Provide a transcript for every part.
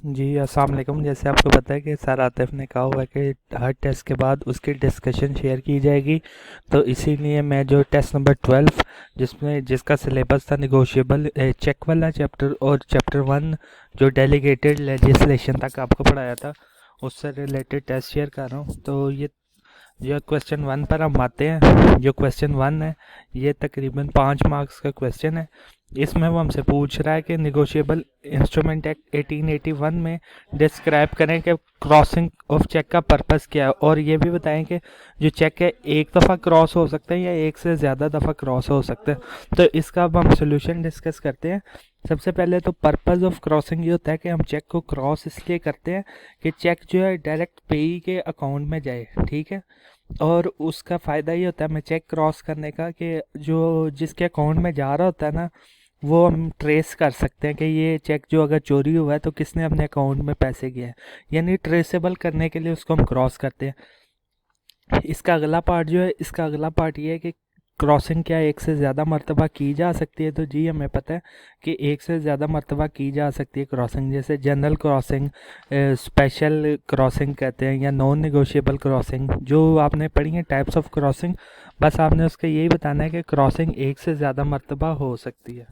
जी अस्सलाम वालेकुम। जैसे आपको पता है कि सर आतिफ ने कहा हुआ है कि हर टेस्ट के बाद उसकी डिस्कशन शेयर की जाएगी, तो इसीलिए मैं जो टेस्ट नंबर 12 जिसका सिलेबस था निगोशिएबल चेक वाला चैप्टर और चैप्टर 1 जो डेलीगेटेड लेजिस्लेशन तक आपको पढ़ाया था, उससे रिलेटेड टेस्ट शेयर कर रहा हूँ। तो ये जो क्वेश्चन 1 पर हम आते हैं। जो क्वेश्चन 1 है ये तकरीबन 5 मार्क्स का क्वेश्चन है। इसमें वो हमसे पूछ रहा है कि निगोशिएबल इंस्ट्रूमेंट एक्ट 1881 में डिस्क्राइब करें कि क्रॉसिंग ऑफ चेक का पर्पस क्या है, और ये भी बताएं कि जो चेक है एक दफ़ा क्रॉस हो सकते हैं या एक से ज़्यादा दफ़ा क्रॉस हो सकते हैं। तो इसका अब हम सोल्यूशन डिस्कस करते हैं। सबसे पहले तो पर्पस ऑफ क्रॉसिंग ये होता है कि हम चेक को क्रॉस इसलिए करते हैं कि चेक जो है डायरेक्ट पेई के अकाउंट में जाए, ठीक है। और उसका फ़ायदा ये होता है हमें चेक क्रॉस करने का कि जो जिसके अकाउंट में जा रहा होता है ना, वो हम ट्रेस कर सकते हैं कि ये चेक जो अगर चोरी हुआ है तो किसने अपने अकाउंट में पैसे किए हैं, यानी ट्रेसेबल करने के लिए उसको हम क्रॉस करते हैं। इसका अगला पार्ट ये है कि क्रॉसिंग क्या एक से ज़्यादा मरतबा की जा सकती है। तो जी हमें पता है कि एक से ज़्यादा मरतबा की जा सकती है क्रॉसिंग, जैसे जनरल क्रॉसिंग, स्पेशल क्रॉसिंग कहते हैं, या नॉन निगोशिएबल क्रॉसिंग, जो आपने पढ़ी है टाइप्स ऑफ क्रॉसिंग। बस आपने उसका यही बताना है कि क्रॉसिंग एक से ज़्यादा मरतबा हो सकती है।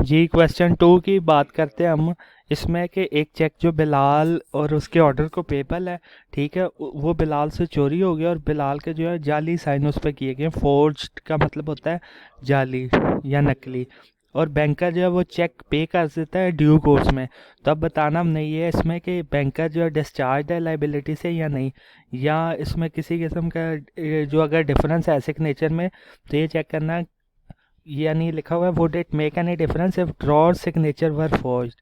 जी क्वेश्चन 2 की बात करते हैं हम। इसमें कि एक चेक जो बिलाल और उसके ऑर्डर को पेबल है, ठीक है, वो बिलाल से चोरी हो गया और बिलाल के जो है जाली साइन उस पर किए गए। फोर्ज्ड का मतलब होता है जाली या नकली। और बैंकर जो है वो चेक पे कर देता है ड्यू कोर्स में। तो अब बताना हमने ये है इसमें कि बैंकर जो है डिस्चार्ज है लाइबिलिटी से या नहीं, या इसमें किसी किस्म का जो अगर डिफरेंस है सिग्नेचर में, तो ये चेक करना। यानी लिखा हुआ है would it make any difference if drawer signature were forged.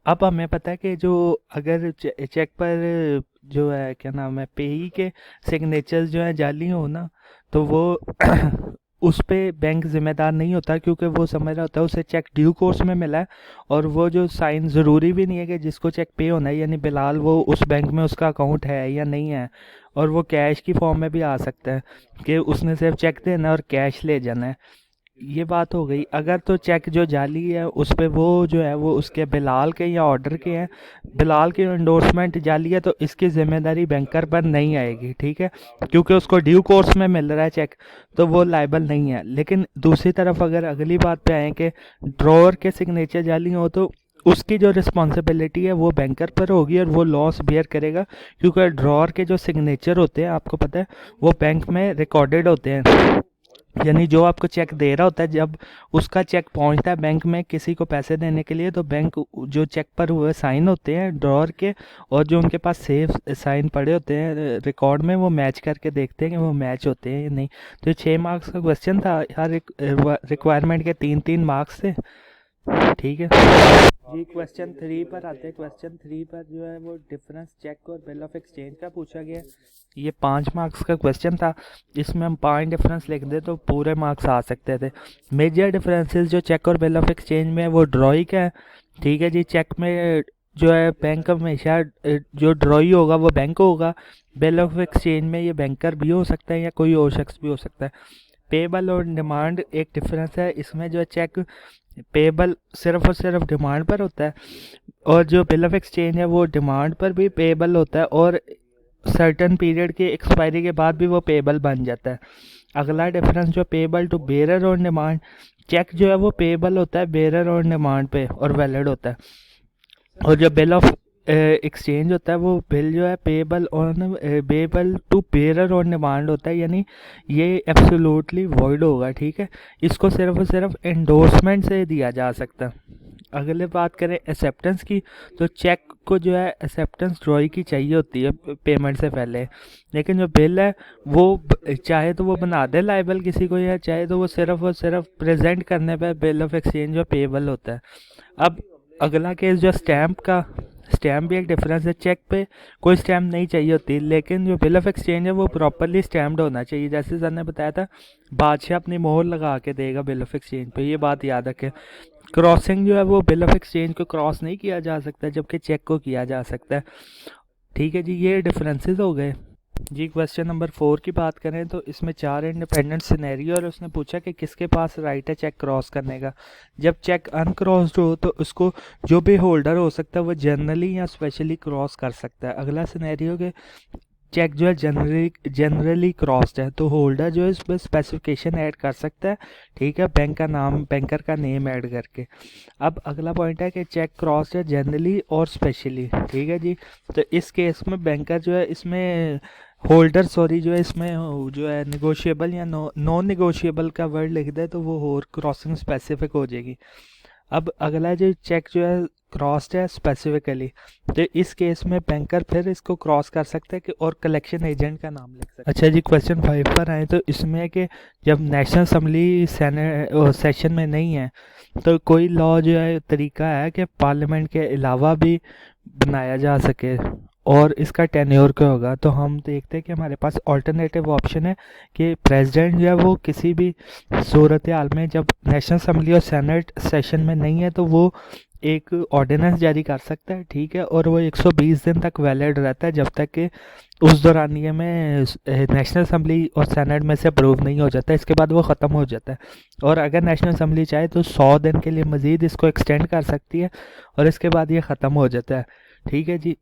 अब हमें पता है कि जो अगर चेक पर जो है क्या नाम है पेई के सिग्नेचर्स जो है जाली हो ना, तो वो उस पे बैंक जिम्मेदार नहीं होता, क्योंकि वो समझ रहा होता है उसे चेक ड्यू कोर्स में मिला है। और वो जो साइन ज़रूरी भी नहीं है कि जिसको चेक पे होना है, यानी बिलाल वो उस बैंक में उसका अकाउंट है या नहीं है, और वो कैश की फॉर्म में भी आ सकता है कि उसने सिर्फ चेक देना है और कैश ले जाना है। ये बात हो गई। अगर तो चेक जो जाली है उस पे वो जो है वो उसके बिलाल के या ऑर्डर के हैं, बिलाल की एंडोर्समेंट जाली है, तो इसकी जिम्मेदारी बैंकर पर नहीं आएगी, ठीक है, क्योंकि उसको ड्यू कोर्स में मिल रहा है चेक, तो वो लाइबल नहीं है। लेकिन दूसरी तरफ अगर अगली बात पे आए कि ड्रॉअर के सिग्नेचर जाली हो, तो उसकी जो रिस्पॉन्सिबिलिटी है वो बैंकर पर होगी और वो लॉस बेयर करेगा, क्योंकि ड्रॉअर के जो सिग्नेचर होते हैं आपको पता है वो बैंक में रिकॉर्डेड होते हैं। यानी जो आपको चेक दे रहा होता है, जब उसका चेक पहुंचता है बैंक में किसी को पैसे देने के लिए, तो बैंक जो चेक पर हुए साइन होते हैं ड्रॉअर के, और जो उनके पास सेफ साइन पड़े होते हैं रिकॉर्ड में, वो मैच करके देखते हैं कि वो मैच होते हैं या नहीं। तो ये 6 मार्क्स का क्वेश्चन था। हर एक रिक्वायरमेंट के 3-3 मार्क्स थे, ठीक है जी। क्वेश्चन 3 पर आते हैं। क्वेश्चन 3 पर जो है वो डिफरेंस चेक और बिल ऑफ एक्सचेंज का पूछा गया। ये 5 मार्क्स का क्वेश्चन था। इसमें हम 5 डिफरेंस लिख दे तो पूरे मार्क्स आ सकते थे। मेजर डिफरेंसेस जो चेक और बिल ऑफ एक्सचेंज में, वो ड्रॉई का है, ठीक है जी। चेक में जो है बैंक हमेशा जो ड्रॉई होगा वो बैंक होगा। बिल ऑफ एक्सचेंज में ये बैंकर भी हो सकता है या कोई और शख्स भी हो सकता है। पेबल और डिमांड एक डिफरेंस है। इसमें जो है चेक पेबल सिर्फ और सिर्फ डिमांड पर होता है, और जो बिल ऑफ एक्सचेंज है वो डिमांड पर भी पेबल होता है, और सर्टन पीरियड के एक्सपायरी के बाद भी वो पेबल बन जाता है। अगला डिफरेंस जो पेबल टू बेरर और डिमांड, चेक जो है वो पेबल होता है बेरर और डिमांड पे और वैलिड होता है, और जो बिल ऑफ एक्सचेंज होता है वो बिल जो है payable on payable to bearer on demand होता है, यानी ये एब्सोल्युटली वॉइड होगा, ठीक है। इसको सिर्फ और सिर्फ एंडोर्समेंट से दिया जा सकता है। अगले बात करें एक्सेप्टेंस की, तो चेक को जो है एक्सेप्टेंस ड्रॉई की चाहिए होती है पेमेंट से पहले, लेकिन जो बिल है वो चाहे तो वो बना दे लाइबल किसी को, या चाहे तो वो सिर्फ और सिर्फ प्रेजेंट करने पे बिल ऑफ एक्सचेंज जो पेबल होता है। अब अगला केस जो स्टैम्प का, स्टैम्प भी एक डिफरेंस है। चेक पे कोई स्टैम्प नहीं चाहिए होती, लेकिन जो बिल ऑफ एक्सचेंज है वो प्रॉपरली स्टैम्प्ड होना चाहिए। जैसे सर ने बताया था बादशाह अपनी मोहर लगा के देगा बिल ऑफ एक्सचेंज पे, ये बात याद रखें। क्रॉसिंग जो है वो बिल ऑफ एक्सचेंज को क्रॉस नहीं किया जा सकता, जबकि चेक को किया जा सकता है, ठीक है जी। ये डिफरेंसेस हो गए। जी क्वेश्चन नंबर 4 की बात करें तो इसमें 4 इंडिपेंडेंट सिनेरियो और उसने पूछा कि किसके पास राइट है चेक क्रॉस करने का। जब चेक अनक्रॉस्ड हो तो उसको जो भी होल्डर हो सकता है वो जनरली या स्पेशली क्रॉस कर सकता है। अगला सिनेरियो के चेक जो है जनरली क्रॉस्ड है तो होल्डर जो है इस पर स्पेसिफिकेशन ऐड कर सकता है, ठीक है, बैंक का नाम, बैंकर का नेम ऐड करके। अब अगला पॉइंट है कि चेक क्रॉस्ड है जनरली और स्पेशली, ठीक है जी। तो इस केस में बैंकर जो है इसमें होल्डर सॉरी जो है इसमें जो है निगोशिएबल या नॉन निगोशिएबल का वर्ड लिख दे तो वो और क्रॉसिंग स्पेसिफिक हो जाएगी। अब अगला जो चेक जो है क्रॉस्ड है स्पेसिफिकली, तो इस केस में बैंकर फिर इसको क्रॉस कर सकते हैं कि और कलेक्शन एजेंट का नाम लिख सकते हैं। अच्छा जी क्वेश्चन 5 पर आए तो इसमें है कि जब नेशनल असम्बली सेशन में नहीं है तो कोई लॉ जो है तरीका है कि पार्लियामेंट के अलावा भी बनाया जा सके और इसका टेन्योर क्या होगा। तो हम देखते हैं कि हमारे पास ऑल्टरनेटिव ऑप्शन है कि प्रेसिडेंट जो है वो किसी भी सूरत हाल में जब नेशनल असम्बली और सेनेट सेशन में नहीं है तो वो एक ऑर्डिनेंस जारी कर सकता है, ठीक है, और वो 120 दिन तक वैलिड रहता है जब तक कि उस दौरानिए में नेशनल असम्बली और सेनेट में से अप्रूव नहीं हो जाता, इसके बाद वो ख़त्म हो जाता है। और अगर नेशनल असम्बली चाहे तो 100 दिन के लिए मज़ीद इसको एक्सटेंड कर सकती है और इसके बाद ये ख़त्म हो जाता है, ठीक है जी।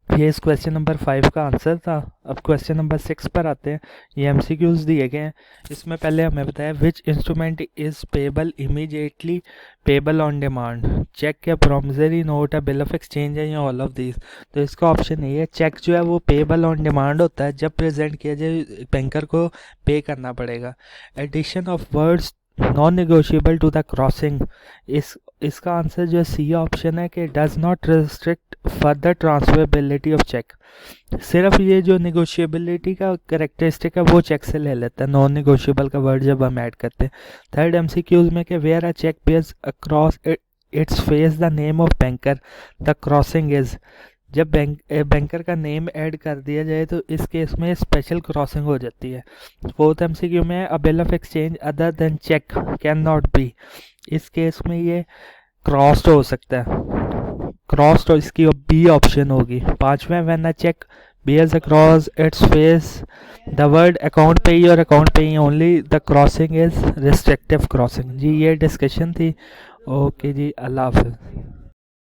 ये इस क्वेश्चन नंबर 5 का आंसर था। अब क्वेश्चन नंबर 6 पर आते हैं। ये एमसीक्यूज दिए गए हैं। इसमें पहले हमें बताया which instrument is payable immediately, payable on demand, cheque या प्रॉमिसरी नोट या बिल ऑफ एक्सचेंज है या ऑल ऑफ दिस। तो इसका ऑप्शन ये है, चेक जो है वो पेबल ऑन डिमांड होता है, जब प्रेजेंट किया जाए बैंकर को पे करना पड़ेगा। Addition of words non negotiable to the crossing, इसका आंसर जो सी ऑप्शन है कि does not restrict further transferability of cheque. सिर्फ ये जो निगोशिएबिलिटी का करेक्टरिस्टिक है वो चेक से ले लेता है, नॉन निगोशिएबल का वर्ड जब हम ऐड करते हैं। थर्ड एमसीक्यूज में कि where a cheque bears across its face the name of banker the crossing is, जब बैंकर का नेम ऐड कर दिया जाए तो इस केस में स्पेशल क्रॉसिंग हो जाती है। फोर्थ एमसीक्यू में a bill of exchange other than cheque can not be, इस केस में ये क्रॉस्ड हो सकता है, क्रॉस्ड, और इसकी बी ऑप्शन होगी। पांचवें when a cheque bears across its face the word account payee और account payee only, the crossing is restrictive crossing। जी ये डिस्कशन थी। ओके जी, अल्लाह हाफिज़।